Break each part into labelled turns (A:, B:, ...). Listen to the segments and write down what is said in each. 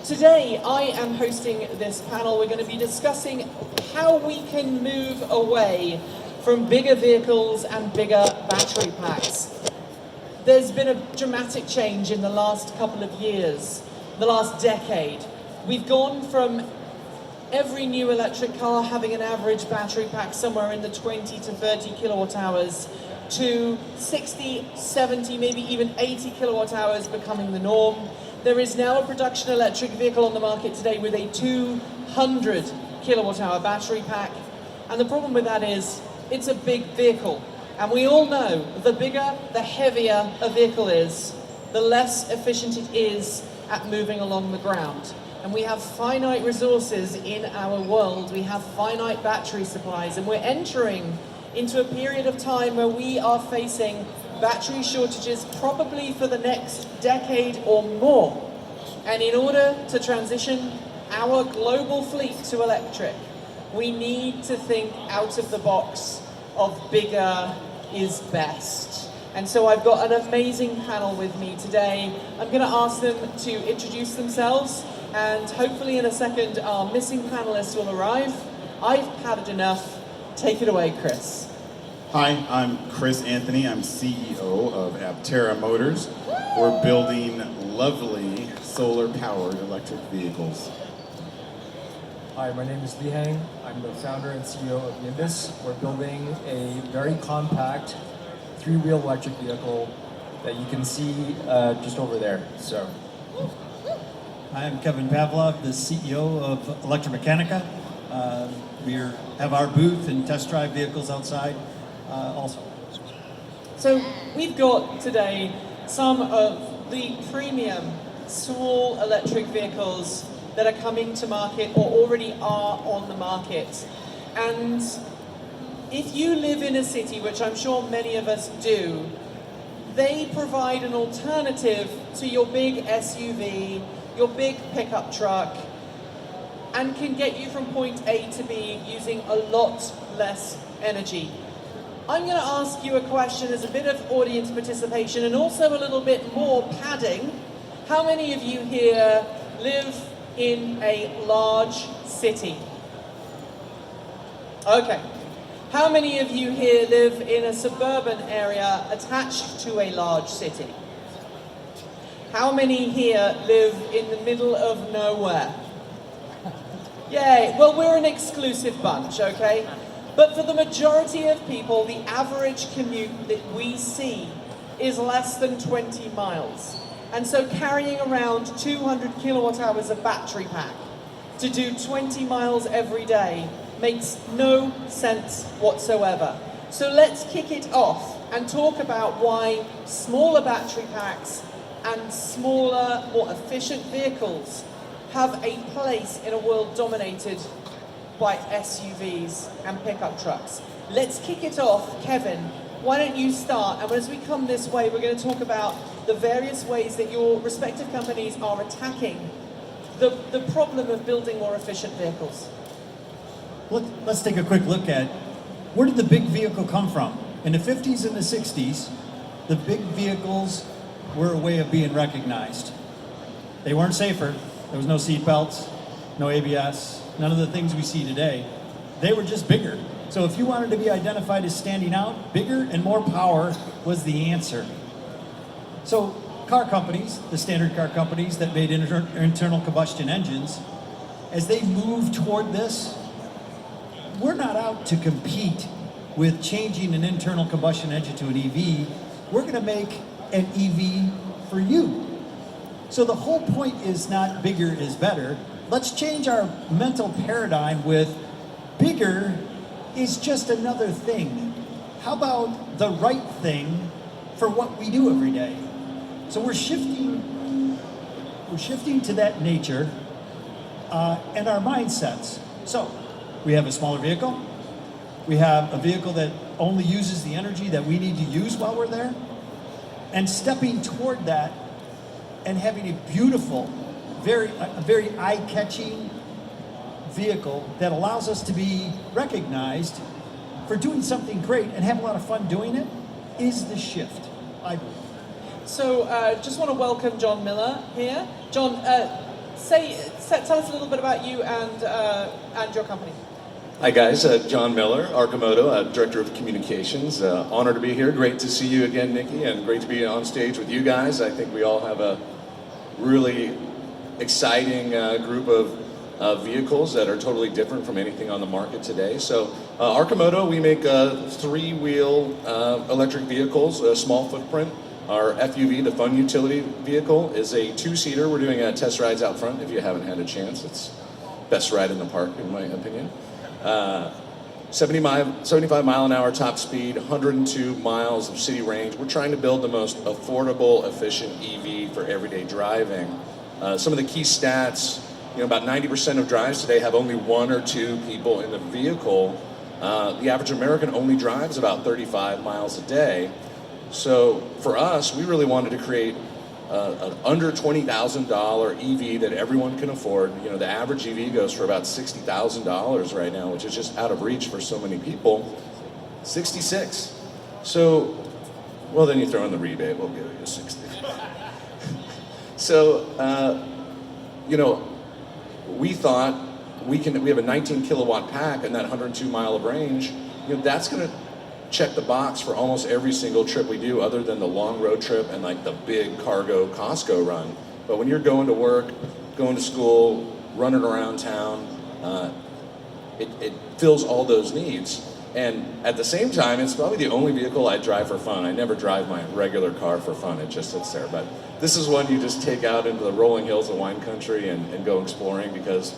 A: Today, I am hosting this panel. We're going to be discussing how we can move away from bigger vehicles and bigger battery packs. There's been a dramatic change in the last couple of years, the last decade. We've gone from every new electric car having an average battery pack somewhere in the 20 to 30 kilowatt hours to 60, 70, maybe even 80 kilowatt hours becoming the norm. There is now a production electric vehicle on the market today with a 200 kilowatt hour battery pack. And the problem with that is it's a big vehicle. And we all know the bigger, the heavier a vehicle is, the less efficient it is at moving along the ground. And we have finite resources in our world. We have finite battery supplies, and we're entering into a period of time where we are facing battery shortages probably for the next decade or more. And in order to transition our global fleet to electric, we need to think out of the box of bigger is best. And so I've got an amazing panel with me today. I'm going to ask them to introduce themselves, and hopefully in a second our missing panelists will arrive. I've padded enough. Take it away, Chris.
B: Hi, I'm Chris Anthony. I'm CEO of Aptera Motors. We're building lovely solar-powered electric vehicles.
C: Hi, my name is Li Hang. I'm the founder and CEO of Nimbus. We're building a very compact three-wheel electric vehicle that you can see just over there. So,
D: Hi, I'm Kevin Pavlov, the CEO of Electromechanica. We have our booth and test drive vehicles outside also.
A: So we've got today some of the premium small electric vehicles that are coming to market or already are on the market. And if you live in a city, which I'm sure many of us do, they provide an alternative to your big SUV, your big pickup truck, and can get you from point A to B using a lot less energy. I'm going to ask you a question as a bit of audience participation and also a little bit more padding. How many of you here live in a large city? Okay. How many of you here live in a suburban area attached to a large city? How many here live in the middle of nowhere? Yay, well, we're an exclusive bunch, okay? But for the majority of people, the average commute that we see is less than 20 miles. And so carrying around 200 kilowatt hours of battery pack to do 20 miles every day makes no sense whatsoever. So let's kick it off and talk about why smaller battery packs and smaller, more efficient vehicles have a place in a world dominated by SUVs and pickup trucks. Let's kick it off. Kevin, why don't you start? And as we come this way, we're going to talk about the various ways that your respective companies are attacking the problem of building more efficient vehicles.
D: Let's take a quick look at where did the big vehicle come from? In the 50s and the 60s, the big vehicles were a way of being recognized. They weren't safer. There was no seat belts, no ABS, none of the things we see today. They were just bigger. So if you wanted to be identified as standing out, bigger and more power was the answer. So car companies, the standard car companies that made internal combustion engines, as they move toward this, we're not out to compete with changing an internal combustion engine to an EV. We're going to make an EV for you. So the whole point is not bigger is better. Let's change our mental paradigm with bigger is just another thing. How about the right thing for what we do every day? So we're shifting to that nature and our mindsets. So we have a smaller vehicle. We have a vehicle that only uses the energy that we need to use while we're there. And stepping toward that and having a beautiful, very eye-catching vehicle that allows us to be recognized for doing something great and have a lot of fun doing it is the shift, I believe.
A: So just want to welcome John Miller here. John, tell us a little bit about you and your company.
E: Hi guys, John Miller, Arcimoto, Director of Communications. Honored to be here. Great to see you again, Nikki, and great to be on stage with you guys. I think we all have a really exciting group of vehicles that are totally different from anything on the market today. So Arcimoto, we make three-wheel electric vehicles, a small footprint. Our FUV, the Fun Utility Vehicle, is a two-seater. We're doing test rides out front if you haven't had a chance. It's best ride in the park, in my opinion. 75 mile an hour top speed, 102 miles of city range. We're trying to build the most affordable, efficient EV for everyday driving. Some of the key stats, about 90% of drives today have only one or two people in the vehicle. The average American only drives about 35 miles a day. So for us, we really wanted to create an under $20,000 EV that everyone can afford. The average EV goes for about $60,000 right now, which is just out of reach for so many people. 66. So, well, then you throw in the rebate, we'll give you 60. So, we thought we have a 19 kilowatt pack and that 102 mile of range. That's going to check the box for almost every single trip we do, other than the long road trip and like the big cargo Costco run. But when you're going to work, going to school, running around town, it fills all those needs. And at the same time, it's probably the only vehicle I drive for fun. I never drive my regular car for fun, it just sits there. But this is one you just take out into the rolling hills of wine country and go exploring, because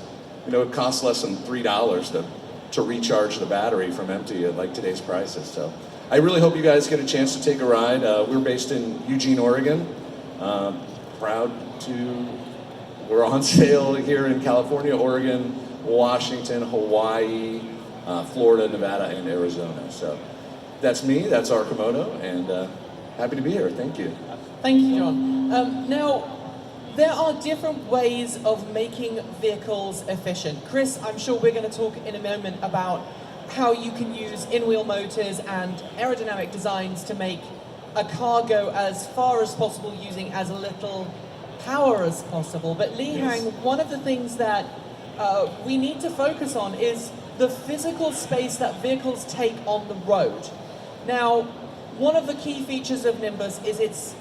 E: it costs less than $3 to recharge the battery from empty at like today's prices. So I really hope you guys get a chance to take a ride. We're based in Eugene, Oregon. We're on sale here in California, Oregon, Washington, Hawaii, Florida, Nevada, and Arizona. So that's me, that's Arcimoto, and happy to be here. Thank you.
A: Thank you, John. Now, there are different ways of making vehicles efficient. Chris, I'm sure we're going to talk in a moment about how you can use in-wheel motors and aerodynamic designs to make a car go as far as possible using as little power as possible. But Lihang, one of the things that we need to focus on is the physical space that vehicles take on the road. Now, one of the key features of Nimbus is its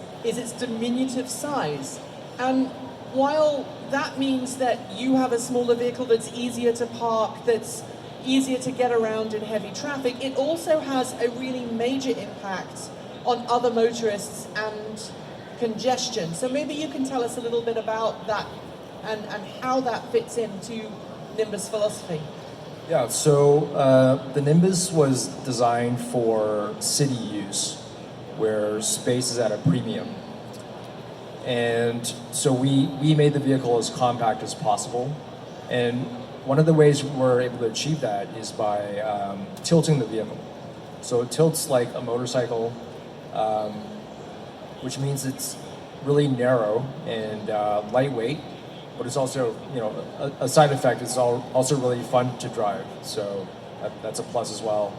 A: diminutive size. And while that means that you have a smaller vehicle that's easier to park, that's easier to get around in heavy traffic, it also has a really major impact on other motorists and congestion. So maybe you can tell us a little bit about that and how that fits into Nimbus philosophy.
C: Yeah, so the Nimbus was designed for city use, where space is at a premium. And so we made the vehicle as compact as possible. And one of the ways we're able to achieve that is by tilting the vehicle. So it tilts like a motorcycle, which means it's really narrow and lightweight, but it's also, a side effect. It's also really fun to drive. So that's a plus as well.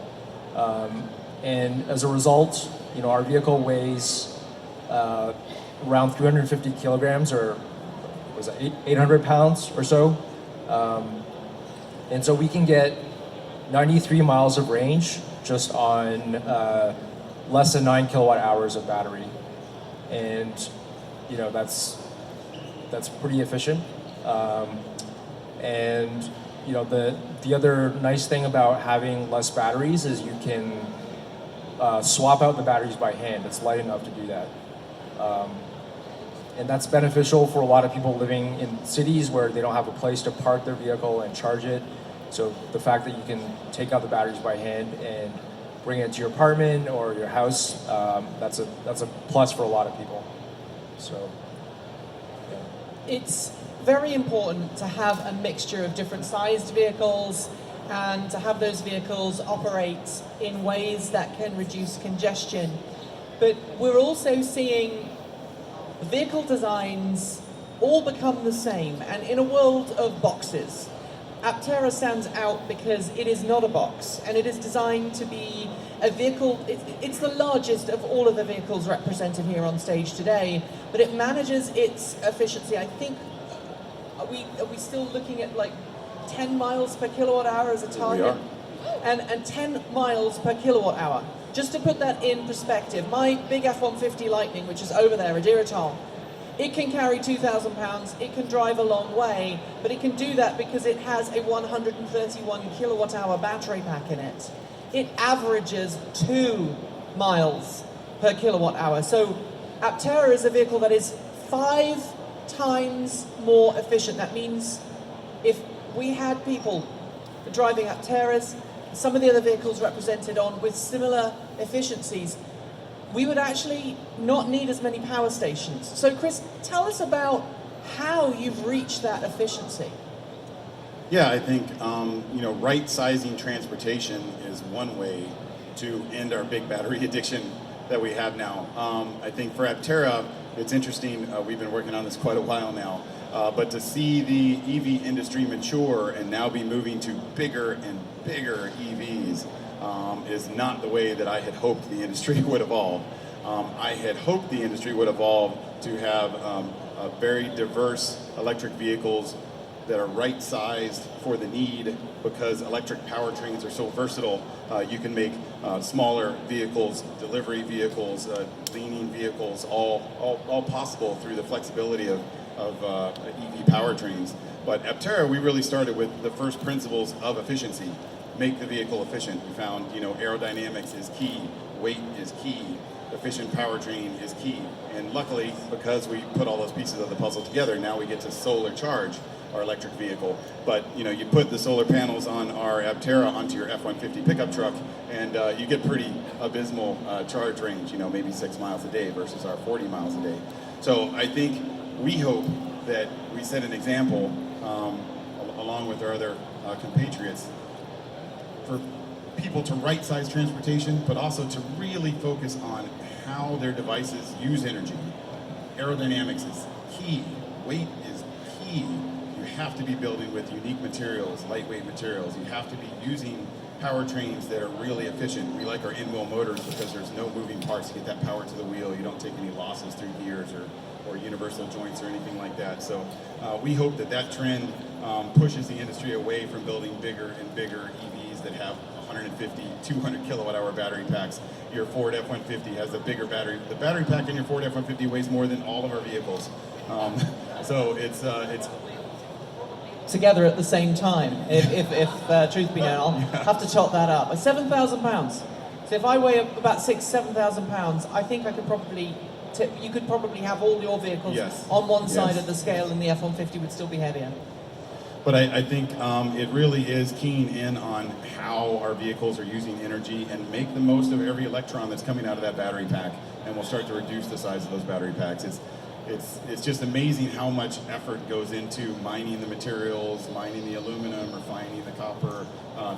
C: And as a result, our vehicle weighs around 350 kilograms, or was it 800 pounds or so. And so we can get 93 miles of range just on less than 9 kilowatt hours of battery. And that's pretty efficient. And the other nice thing about having less batteries is you can swap out the batteries by hand. It's light enough to do that. And that's beneficial for a lot of people living in cities where they don't have a place to park their vehicle and charge it. So the fact that you can take out the batteries by hand and bring it to your apartment or your house, that's a plus for a lot of people. So, yeah.
A: It's very important to have a mixture of different sized vehicles and to have those vehicles operate in ways that can reduce congestion. But we're also seeing vehicle designs all become the same, and in a world of boxes, Aptera stands out because it is not a box, and it is designed to be a vehicle. It's the largest of all of the vehicles represented here on stage today, but it manages its efficiency, I think, are we still looking at like 10 miles per kilowatt hour as a target? And 10 miles per kilowatt hour. Just to put that in perspective, my big F-150 Lightning, which is over there, a Diratol, it can carry 2,000 pounds, it can drive a long way, but it can do that because it has a 131 kilowatt hour battery pack in it. It averages 2 miles per kilowatt hour. So Aptera is a vehicle that is 5 times more efficient. That means if we had people driving Apteras, some of the other vehicles represented on with similar efficiencies, we would actually not need as many power stations. So Chris, tell us about how you've reached that efficiency.
B: Yeah, I think right sizing transportation is one way to end our big battery addiction that we have now. I think for Aptera, it's interesting. We've been working on this quite a while now, but to see the EV industry mature and now be moving to bigger and bigger EVs is not the way that I had hoped the industry would evolve. I had hoped the industry would evolve to have very diverse electric vehicles that are right-sized for the need, because electric powertrains are so versatile. You can make smaller vehicles, delivery vehicles, leaning vehicles, all possible through the flexibility of EV powertrains. But Aptera, we really started with the first principles of efficiency. Make the vehicle efficient. We found, aerodynamics is key, weight is key, efficient powertrain is key. And luckily, because we put all those pieces of the puzzle together, now we get to solar charge our electric vehicle. But you put the solar panels on our Aptera onto your F-150 pickup truck, and you get pretty abysmal charge range, maybe 6 miles a day versus our 40 miles a day. So I think we hope that we set an example, along with our other compatriots, for people to right-size transportation, but also to really focus on how their devices use energy. Aerodynamics is key. Weight is key. You have to be building with unique materials, lightweight materials. You have to be using powertrains that are really efficient. We like our in-wheel motors because there's no moving parts to get that power to the wheel. You don't take any losses through gears or universal joints or anything like that. So we hope that trend pushes the industry away from building bigger and bigger EVs that have 150, 200 kilowatt hour battery packs. Your Ford F-150 has a bigger battery. The battery pack in your Ford F-150 weighs more than all of our vehicles. So it's
A: together at the same time, if truth be known. I'll have to chop that up. 7,000 pounds. So if I weigh about 7,000 pounds, I think I could probably you could probably have all your vehicles on one side of the scale, and the F-150 would still be heavier.
B: But I think it really is keying in on how our vehicles are using energy and make the most of every electron that's coming out of that battery pack, and we'll start to reduce the size of those battery packs. It's just amazing how much effort goes into mining the materials, mining the aluminum, refining the copper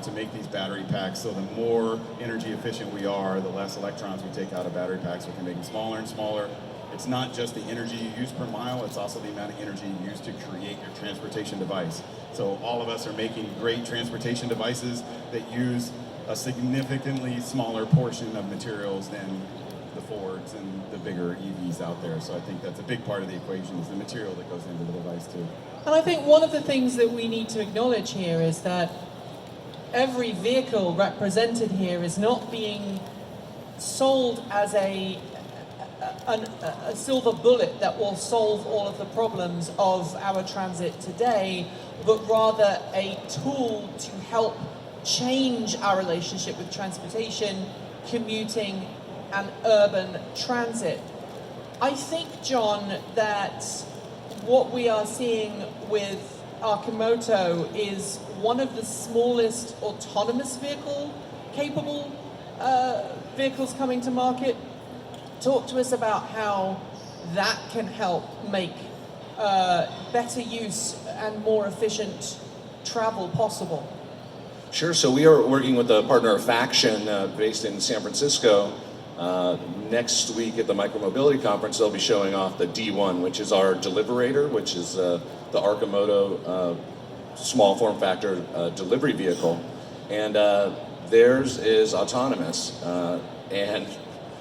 B: to make these battery packs. So the more energy efficient we are, the less electrons we take out of battery packs. We can make them smaller and smaller. It's not just the energy you use per mile, it's also the amount of energy you use to create your transportation device. So all of us are making great transportation devices that use a significantly smaller portion of materials than the Fords and the bigger EVs out there. So I think that's a big part of the equation, is the material that goes into the device too.
A: And I think one of the things that we need to acknowledge here is that every vehicle represented here is not being sold as a silver bullet that will solve all of the problems of our transit today, but rather a tool to help change our relationship with transportation, commuting, and urban transit. I think, John, that what we are seeing with Arcimoto is one of the smallest autonomous capable vehicles coming to market. Talk to us about how that can help make better use and more efficient travel possible.
E: Sure. So we are working with a partner, Faction, based in San Francisco. Next week at the Micromobility Conference, they'll be showing off the D1, which is our Deliverator, which is the Arcimoto small form factor delivery vehicle. And theirs is autonomous. And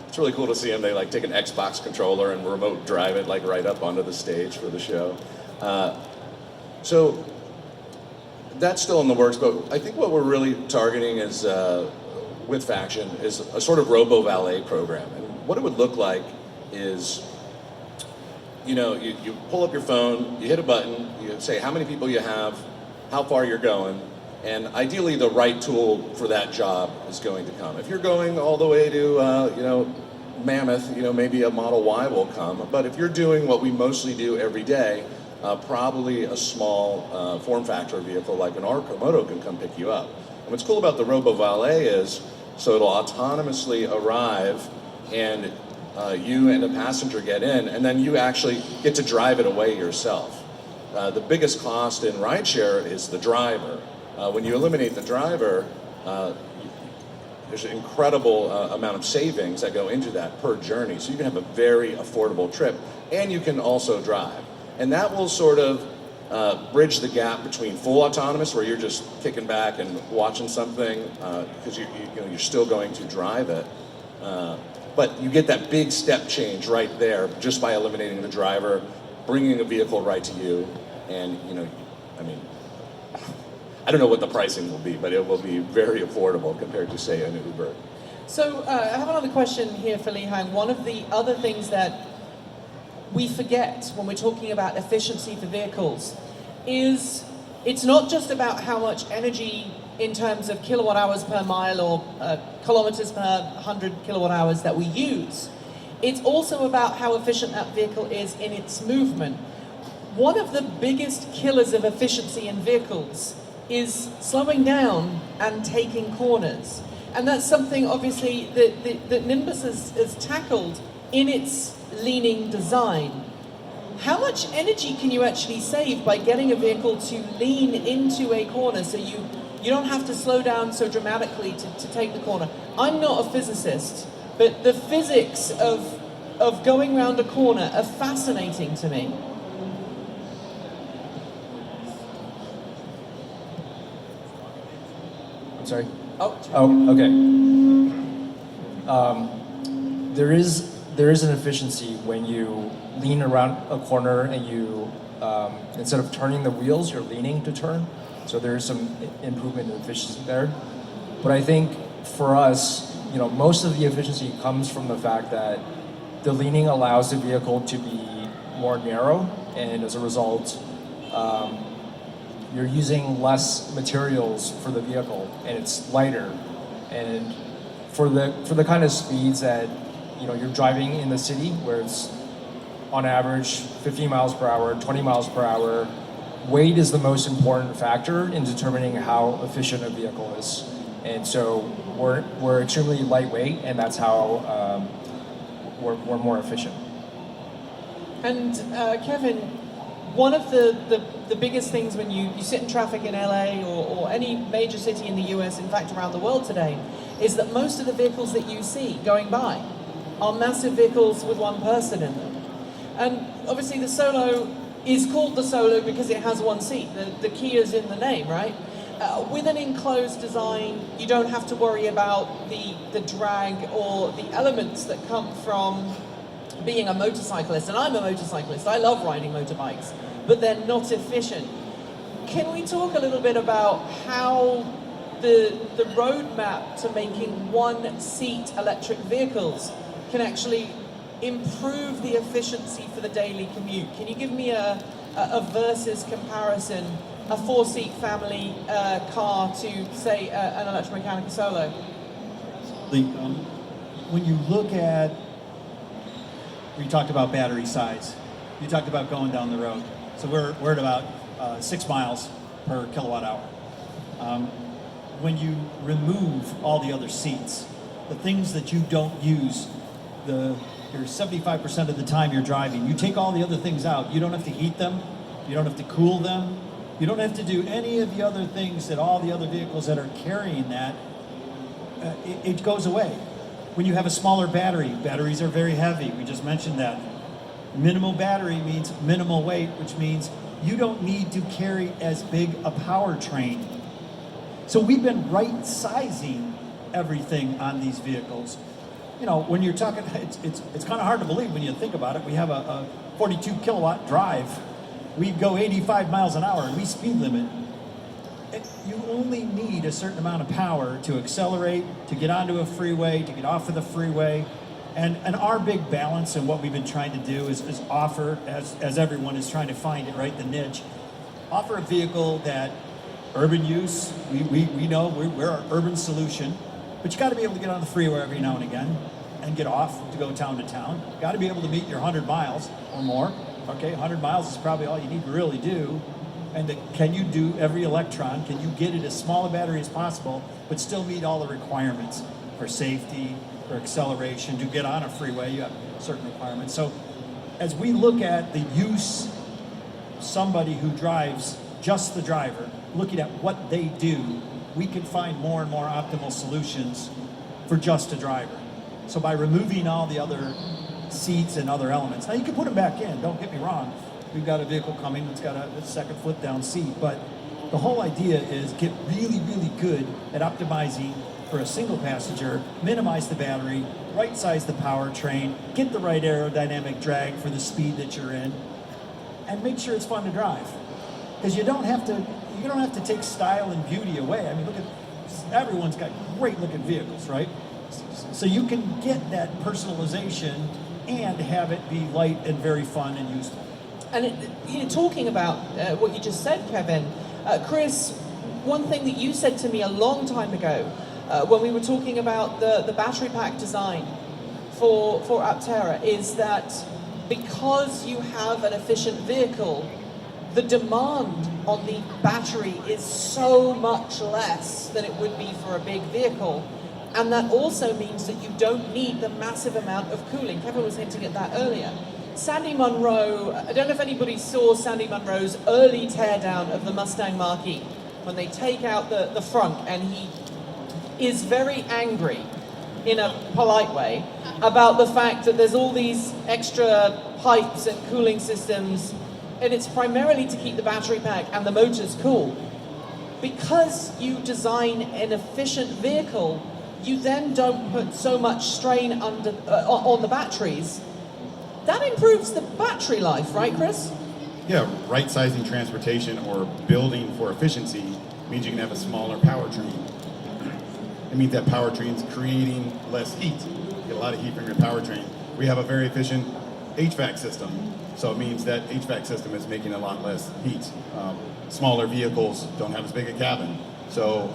E: it's really cool to see them. They take an Xbox controller and remote drive it right up onto the stage for the show. So that's still in the works, but I think what we're really targeting is, with Faction, is a sort of robo-valet program. And what it would look like is, you pull up your phone, you hit a button, you say how many people you have, how far you're going, and ideally the right tool for that job is going to come. If you're going all the way to, Mammoth, maybe a Model Y will come. But if you're doing what we mostly do every day, probably a small form factor vehicle like an Arcimoto can come pick you up. And what's cool about the Robo Valet is, so it'll autonomously arrive and you and a passenger get in, and then you actually get to drive it away yourself. The biggest cost in rideshare is the driver. When you eliminate the driver, there's an incredible amount of savings that go into that per journey. So you can have a very affordable trip, and you can also drive. And that will sort of bridge the gap between full autonomous, where you're just kicking back and watching something, because you're still going to drive it. But you get that big step change right there just by eliminating the driver, bringing a vehicle right to you, and I don't know what the pricing will be, but it will be very affordable compared to, say, an Uber.
A: So I have another question here for Li Hang. One of the other things that we forget when we're talking about efficiency for vehicles is it's not just about how much energy in terms of kilowatt hours per mile or kilometers per 100 kilowatt hours that we use. It's also about how efficient that vehicle is in its movement. One of the biggest killers of efficiency in vehicles is slowing down and taking corners. And that's something, obviously, that Nimbus has tackled in its leaning design. How much energy can you actually save by getting a vehicle to lean into a corner so you don't have to slow down so dramatically to take the corner? I'm not a physicist, but the physics of going around a corner are fascinating to me.
C: Sorry.
A: Oh,
C: okay. There is an efficiency when you lean around a corner and you instead of turning the wheels, you're leaning to turn. So there is some improvement in efficiency there. But I think for us, most of the efficiency comes from the fact that the leaning allows the vehicle to be more narrow, and as a result, you're using less materials for the vehicle, and it's lighter. And for the kind of speeds that you're driving in the city, where it's on average 15 miles per hour, 20 miles per hour, weight is the most important factor in determining how efficient a vehicle is. And so we're extremely lightweight, and that's how we're more efficient.
A: And Kevin, one of the biggest things when you sit in traffic in LA or any major city in the US, in fact around the world today, is that most of the vehicles that you see going by are massive vehicles with one person in them. And obviously the Solo is called the Solo because it has one seat. The key is in the name, right? With an enclosed design, you don't have to worry about the drag or the elements that come from being a motorcyclist. And I'm a motorcyclist. I love riding motorbikes, but they're not efficient. Can we talk a little bit about how the roadmap to making one-seat electric vehicles can actually improve the efficiency for the daily commute? Can you give me a versus comparison, a four-seat family car to, say, an electromechanical Solo?
D: When you look at, we talked about battery size, you talked about going down the road. So we're at about 6 miles per kilowatt hour. When you remove all the other seats, the things that you don't use, you're 75% of the time you're driving, you take all the other things out. You don't have to heat them, you don't have to cool them, you don't have to do any of the other things that all the other vehicles that are carrying that, it goes away. When you have a smaller battery, batteries are very heavy, we just mentioned that. Minimal battery means minimal weight, which means you don't need to carry as big a powertrain. So we've been right-sizing everything on these vehicles. When you're talking, it's kind of hard to believe when you think about it. We have a 42 kilowatt drive, we go 85 miles an hour and we speed limit, you only need a certain amount of power to accelerate, to get onto a freeway, to get off of the freeway. And our big balance and what we've been trying to do is offer, as everyone is trying to find it, right, the niche, offer a vehicle that urban use, we know we're our urban solution, but you got to be able to get on the freeway every now and again and get off to go town to town. Got to be able to meet your 100 miles or more. Okay, 100 miles is probably all you need to really do. And can you do every electron? Can you get it as small a battery as possible, but still meet all the requirements for safety, for acceleration? To get on a freeway, you have certain requirements. So as we look at the use, somebody who drives, just the driver, looking at what they do, we can find more and more optimal solutions for just a driver. So by removing all the other seats and other elements, now you can put them back in, don't get me wrong. We've got a vehicle coming that's got a second foot down seat, but the whole idea is get really, really good at optimizing for a single passenger, minimize the battery, right size the powertrain, get the right aerodynamic drag for the speed that you're in, and make sure it's fun to drive. Because you don't have to take style and beauty away. I mean, look at, everyone's got great looking vehicles, right? So you can get that personalization and have it be light and very fun and useful.
A: And talking about what you just said, Kevin, Chris, one thing that you said to me a long time ago when we were talking about the battery pack design for Aptera is that because you have an efficient vehicle, the demand on the battery is so much less than it would be for a big vehicle. And that also means that you don't need the massive amount of cooling. Kevin was hinting at that earlier. Sandy Munro, I don't know if anybody saw Sandy Munro's early teardown of the Mustang Mach-E, when they take out the front, and he is very angry, in a polite way, about the fact that there's all these extra pipes and cooling systems, and it's primarily to keep the battery pack and the motors cool. Because you design an efficient vehicle, you then don't put so much strain on the batteries. That improves the battery life, right, Chris?
B: Yeah, right-sizing transportation or building for efficiency means you can have a smaller powertrain. It means that powertrain's creating less heat. You get a lot of heat from your powertrain. We have a very efficient HVAC system, so it means that HVAC system is making a lot less heat. Smaller vehicles don't have as big a cabin, so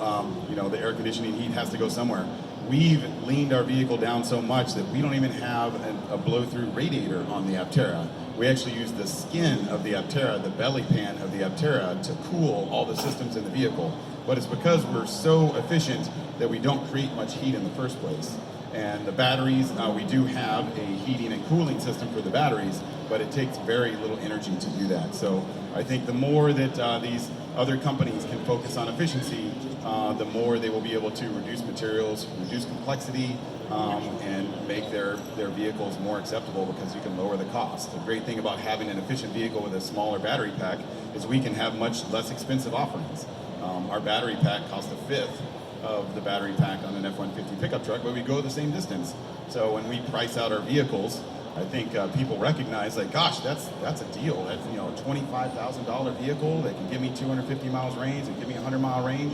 B: the air conditioning heat has to go somewhere. We've leaned our vehicle down so much that we don't even have a blow-through radiator on the Aptera. We actually use the skin of the Aptera, the belly pan of the Aptera, to cool all the systems in the vehicle. But it's because we're so efficient that we don't create much heat in the first place. And the batteries, we do have a heating and cooling system for the batteries, but it takes very little energy to do that. So I think the more that these other companies can focus on efficiency, the more they will be able to reduce materials, reduce complexity, and make their vehicles more acceptable because you can lower the cost. The great thing about having an efficient vehicle with a smaller battery pack is we can have much less expensive offerings. Our battery pack costs a fifth of the battery pack on an F-150 pickup truck, but we go the same distance. So when we price out our vehicles, I think people recognize, like, gosh, that's a deal. That's a $25,000 vehicle that can give me 250 miles range and give me a 100-mile range.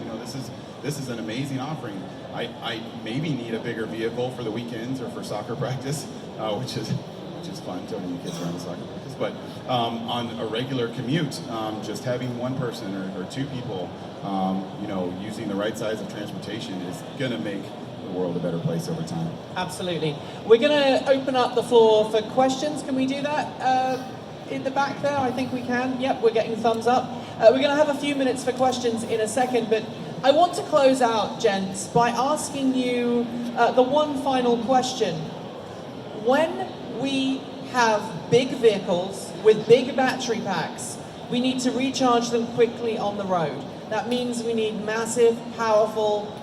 B: This is an amazing offering. I maybe need a bigger vehicle for the weekends or for soccer practice, which is fun, taking the kids around the soccer practice. But on a regular commute, just having one person or two people, using the right size of transportation is going to make the world a better place over time.
A: Absolutely. We're going to open up the floor for questions. Can we do that in the back there? I think we can. Yep, we're getting thumbs up. We're going to have a few minutes for questions in a second, but I want to close out, gents, by asking you the one final question. When we have big vehicles with big battery packs, we need to recharge them quickly on the road. That means we need massive, powerful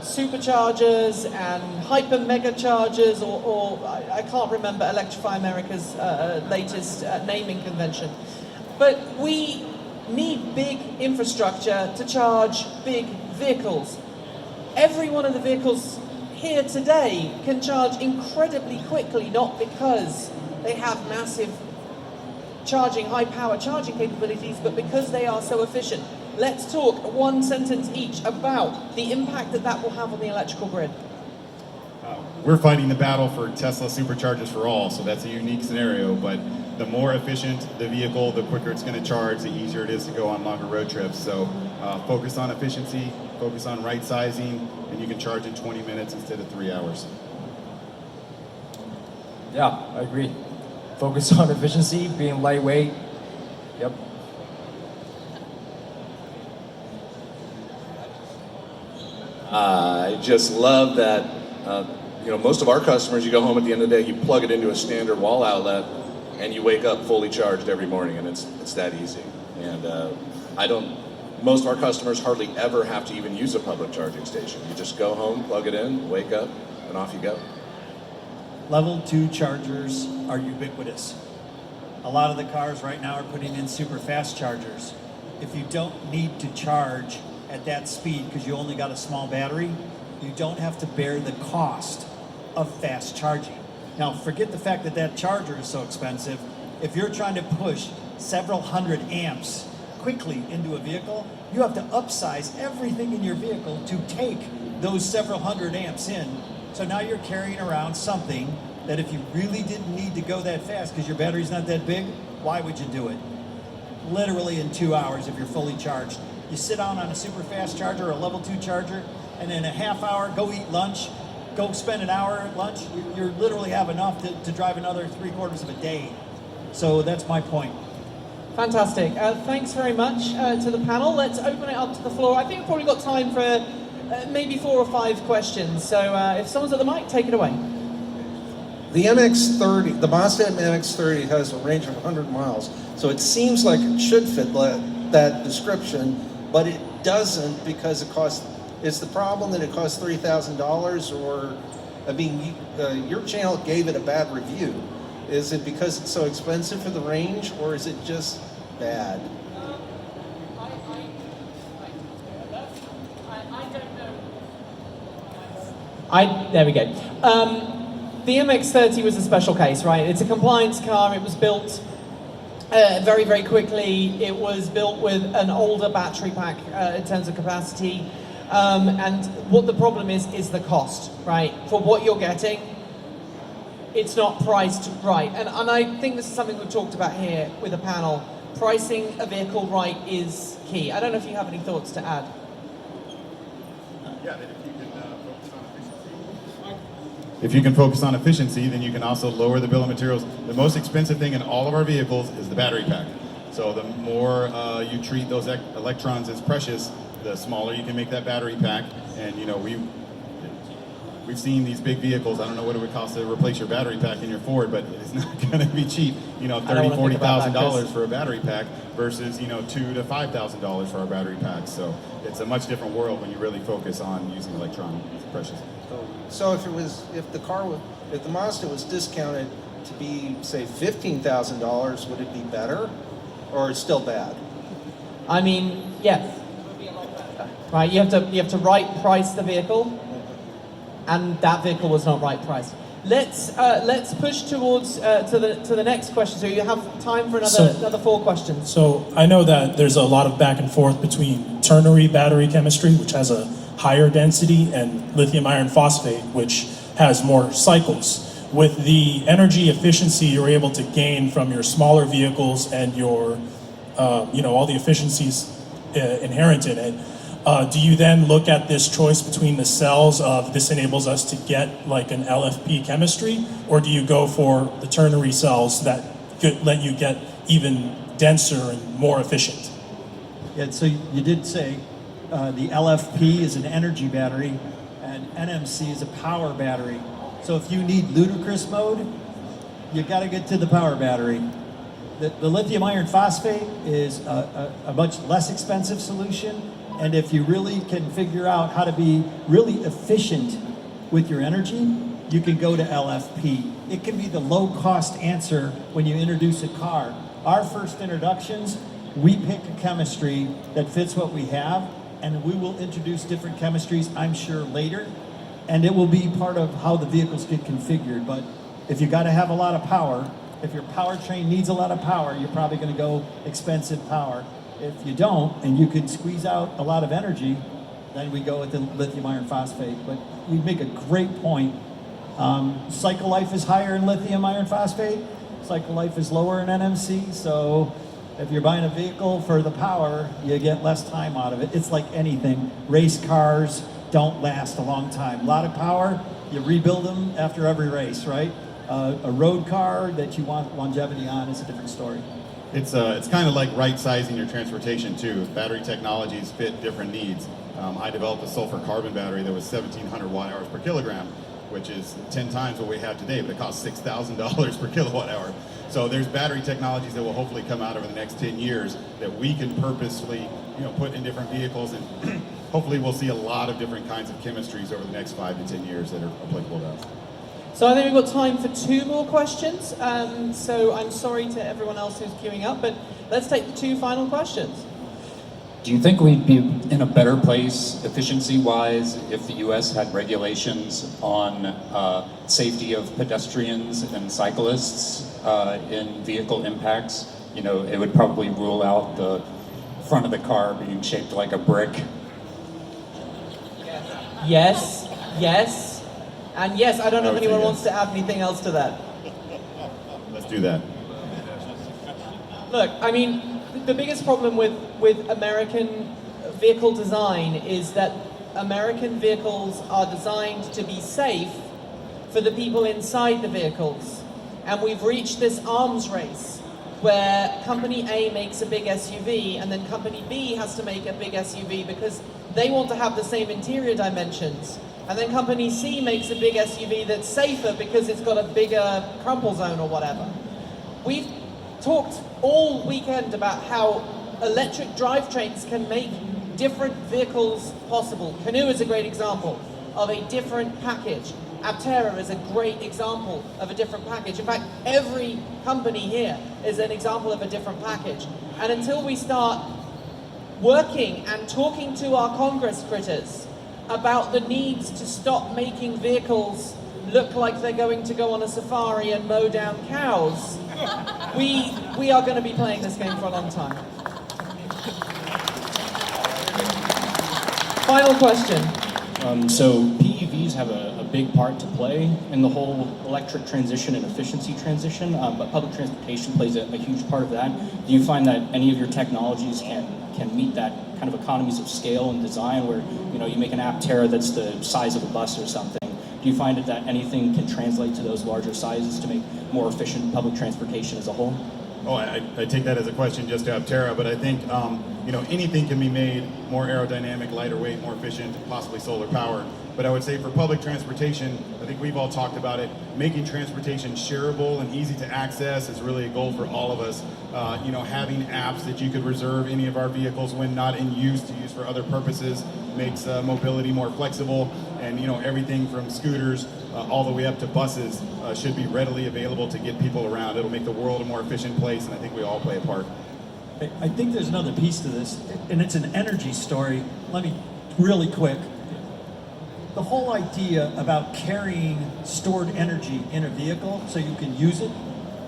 A: superchargers and hyper mega chargers, or I can't remember Electrify America's latest naming convention. But we need big infrastructure to charge big vehicles. Every one of the vehicles here today can charge incredibly quickly, not because they have massive charging, high power charging capabilities, but because they are so efficient. Let's talk one sentence each about the impact that that will have on the electrical grid.
B: We're fighting the battle for Tesla superchargers for all, so that's a unique scenario, but the more efficient the vehicle, the quicker it's going to charge, the easier it is to go on longer road trips. So focus on efficiency, focus on right sizing, and you can charge in 20 minutes instead of 3 hours.
C: Yeah, I agree. Focus on efficiency, being lightweight. Yep.
E: I just love that, most of our customers, you go home at the end of the day, you plug it into a standard wall outlet, and you wake up fully charged every morning, and it's that easy. And most of our customers hardly ever have to even use a public charging station. You just go home, plug it in, wake up, and off you go.
D: Level 2 chargers are ubiquitous. A lot of the cars right now are putting in super fast chargers. If you don't need to charge at that speed because you only got a small battery, you don't have to bear the cost of fast charging. Now, forget the fact that that charger is so expensive. If you're trying to push several hundred amps quickly into a vehicle, you have to upsize everything in your vehicle to take those several hundred amps in. So now you're carrying around something that if you really didn't need to go that fast because your battery's not that big, why would you do it? Literally in 2 hours if you're fully charged. You sit down on a super fast charger or a level 2 charger, and in a half hour, go eat lunch, go spend an hour at lunch, you literally have enough to drive another 3/4 of a day. So that's my point.
A: Fantastic. Thanks very much to the panel. Let's open it up to the floor. I think we've probably got time for maybe 4 or 5 questions. So if someone's at the mic, take it away.
F: The MX-30, the Mazda MX-30 has a range of 100 miles, so it seems like it should fit that description, but it doesn't because it costs. Is the problem that it costs $3,000, or, I mean, your channel gave it a bad review. Is it because it's so expensive for the range, or is it just bad?
A: There we go. The MX-30 was a special case, right? It's a compliance car. It was built very, very quickly. It was built with an older battery pack in terms of capacity. And what the problem is the cost, right? For what you're getting, it's not priced right. And I think this is something we've talked about here with the panel. Pricing a vehicle right is key. I don't know if you have any thoughts to add.
B: Yeah, if you can focus on efficiency, then you can also lower the bill of materials. The most expensive thing in all of our vehicles is the battery pack. So the more you treat those electrons as precious, the smaller you can make that battery pack. And we've seen these big vehicles. I don't know what it would cost to replace your battery pack in your Ford, but it's not going to be cheap. $30,000, $40,000 for a battery pack versus $2,000 to $5,000 for our battery packs. So it's a much different world when you really focus on using electronics as precious.
F: So if the Mazda was discounted to be, say, $15,000, would it be better, or it's still bad?
A: I mean, yes. Right, you have to right price the vehicle, and that vehicle was not right priced. Let's push towards to the next question. So you have time for another 4 questions.
G: So I know that there's a lot of back and forth between ternary battery chemistry, which has a higher density, and lithium iron phosphate, which has more cycles. With the energy efficiency you're able to gain from your smaller vehicles and your, all the efficiencies inherent in it, do you then look at this choice between the cells of this enables us to get like an LFP chemistry, or do you go for the ternary cells that could let you get even denser and more efficient?
D: Yeah, so you did say the LFP is an energy battery and NMC is a power battery. So if you need ludicrous mode, you got to get to the power battery. The lithium iron phosphate is a much less expensive solution, and if you really can figure out how to be really efficient with your energy, you can go to LFP. It can be the low-cost answer when you introduce a car. Our first introductions, we pick a chemistry that fits what we have, and we will introduce different chemistries, I'm sure, later, and it will be part of how the vehicles get configured. But if you got to have a lot of power, If your powertrain needs a lot of power, you're probably going to go expensive power. If you don't, and you can squeeze out a lot of energy, then we go with the lithium iron phosphate. But you make a great point. Cycle life is higher in lithium iron phosphate. Cycle life is lower in NMC. So if you're buying a vehicle for the power, you get less time out of it. It's like anything. Race cars don't last a long time. A lot of power, you rebuild them after every race, right? A road car that you want longevity on is a different story.
B: It's kind of like right-sizing your transportation too. Battery technologies fit different needs. I developed a sulfur carbon battery that was 1,700 watt-hours per kilogram, which is 10 times what we have today, but it costs $6,000 per kilowatt hour. So there's battery technologies that will hopefully come out over the next 10 years that we can purposely, put in different vehicles, and hopefully we'll see a lot of different kinds of chemistries over the next 5 to 10 years that are applicable to us.
A: So I think we've got time for 2 more questions. So I'm sorry to everyone else who's queuing up, but let's take the 2 final questions.
H: Do you think we'd be in a better place efficiency-wise if the U.S. had regulations on safety of pedestrians and cyclists in vehicle impacts? It would probably rule out the front of the car being shaped like a brick.
A: Yes, and yes, I don't know if anyone wants to add anything else to that.
B: Let's do that.
A: Look, I mean, the biggest problem with American vehicle design is that American vehicles are designed to be safe for the people inside the vehicles. And we've reached this arms race where company A makes a big SUV and then company B has to make a big SUV because they want to have the same interior dimensions. And then company C makes a big SUV that's safer because it's got a bigger crumple zone or whatever. We've talked all weekend about how electric drivetrains can make different vehicles possible. Canoe is a great example of a different package. Aptera is a great example of a different package. In fact, every company here is an example of a different package. And until we start working and talking to our Congress critters about the needs to stop making vehicles look like they're going to go on a safari and mow down cows, we are going to be playing this game for a long time. Final question.
I: So PEVs have a big part to play in the whole electric transition and efficiency transition, but public transportation plays a huge part of that. Do you find that any of your technologies can meet that kind of economies of scale and design where you make an Aptera that's the size of a bus or something? Do you find that anything can translate to those larger sizes to make more efficient public transportation as a whole?
B: Oh, I take that as a question just to Aptera, but I think anything can be made more aerodynamic, lighter weight, more efficient, possibly solar powered. But I would say for public transportation, I think we've all talked about it, making transportation shareable and easy to access is really a goal for all of us. Having apps that you could reserve any of our vehicles when not in use to use for other purposes makes mobility more flexible, and everything from scooters all the way up to buses should be readily available to get people around. It'll make the world a more efficient place, and I think we all play a part.
D: I think there's another piece to this, and it's an energy story. Let me, really quick. The whole idea about carrying stored energy in a vehicle so you can use it,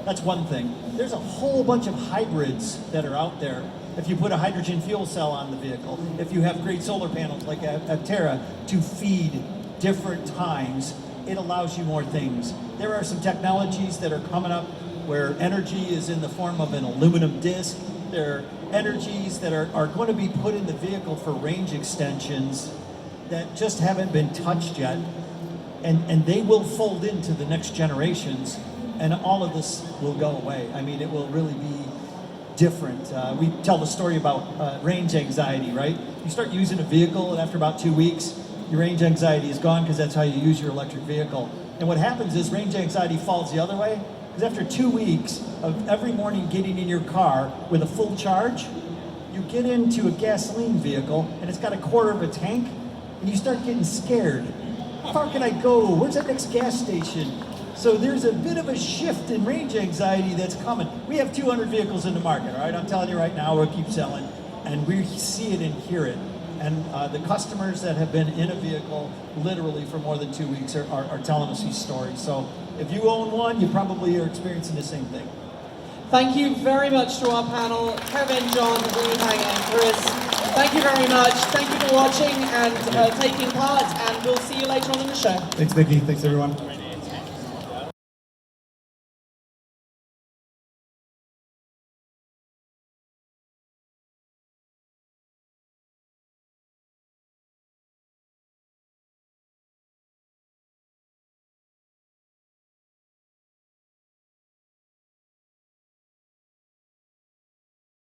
D: that's one thing. There's a whole bunch of hybrids that are out there. If you put a hydrogen fuel cell on the vehicle, if you have great solar panels like Aptera to feed different times, it allows you more things. There are some technologies that are coming up where energy is in the form of an aluminum disc. There are energies that are going to be put in the vehicle for range extensions that just haven't been touched yet, and they will fold into the next generations, and all of this will go away. I mean, it will really be different. We tell the story about range anxiety, right? You start using a vehicle, and after about 2 weeks, your range anxiety is gone because that's how you use your electric vehicle. And what happens is range anxiety falls the other way, because after 2 weeks of every morning getting in your car with a full charge, you get into a gasoline vehicle, and it's got a quarter of a tank, and you start getting scared. How far can I go? Where's that next gas station? So there's a bit of a shift in range anxiety that's coming. We have 200 vehicles in the market, all right? I'm telling you right now, we'll keep selling, and we see it and hear it. And the customers that have been in a vehicle literally for more than 2 weeks are telling us these stories. So if you own one, you probably are experiencing the same thing.
A: Thank you very much to our panel, Kevin, John, Wu-Hang, and Chris. Thank you very much. Thank you for watching and taking part, and we'll see you later on in the show.
J: Thanks, Vicky. Thanks, everyone.